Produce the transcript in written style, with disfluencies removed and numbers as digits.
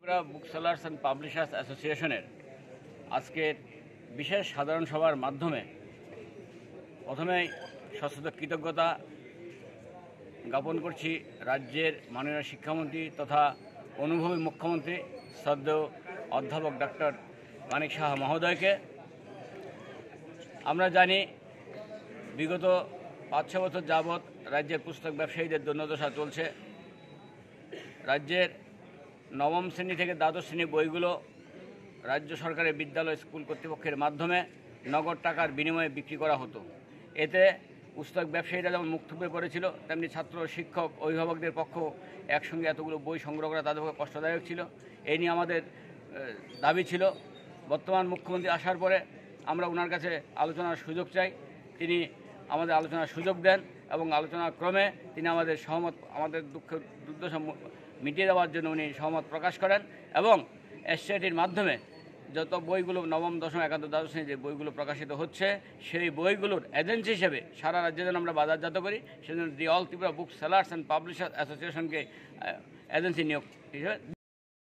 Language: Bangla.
Tripura book sellers and publishers অ্যাসোসিয়েশনের আজকের বিশেষ সাধারণ সভার মাধ্যমে প্রথমেই সশ্রদ্ধ কৃতজ্ঞতা জ্ঞাপন করছি রাজ্যের মাননীয় শিক্ষামন্ত্রী তথা অনুভবী মুখ্যমন্ত্রী শ্রদ্ধেয় অধ্যাপক ডক্টর মানিক সাহা মহোদয়কে। আমরা জানি বিগত 5-6 বছর যাবৎ রাজ্যের পুস্তক ব্যবসায়ীদের দৈন্যদশা চলছে। রাজ্যের নবম শ্রেণী থেকে দ্বাদশ শ্রেণীর বইগুলো রাজ্য সরকারের বিদ্যালয় স্কুল কর্তৃপক্ষের মাধ্যমে নগদ টাকার বিনিময়ে বিক্রি করা হতো। এতে পুস্তক ব্যবসায়ীরা যেমন মুখ থুবড়ে পড়েছিল, তেমনি ছাত্র, শিক্ষক, অভিভাবকদের পক্ষ একসঙ্গে এতগুলো বই সংগ্রহ করা তাদের পক্ষে কষ্টদায়ক ছিল। এই নিয়ে আমাদের দাবি ছিল। বর্তমান মুখ্যমন্ত্রী আসার পরে আমরা ওনার কাছে আলোচনার সুযোগ চাই। তিনি আমাদের আলোচনার সুযোগ দেন এবং আলোচনার ক্রমে তিনি আমাদের দুর্দশা মিটিয়ে দেওয়ার জন্য উনি সহমত প্রকাশ করেন এবং এসসিআইটির মাধ্যমে যত বইগুলো নবম, দশম, একাদশ, দ্বাদশ শ্রেণী যে বইগুলো প্রকাশিত হচ্ছে সেই বইগুলোর এজেন্সি হিসেবে সারা রাজ্যে যেন আমরা বাজারজাত করি, সেজন্য the all Tripura book sellers and publishers অ্যাসোসিয়েশনকে এজেন্সি নিয়োগ হিসেবে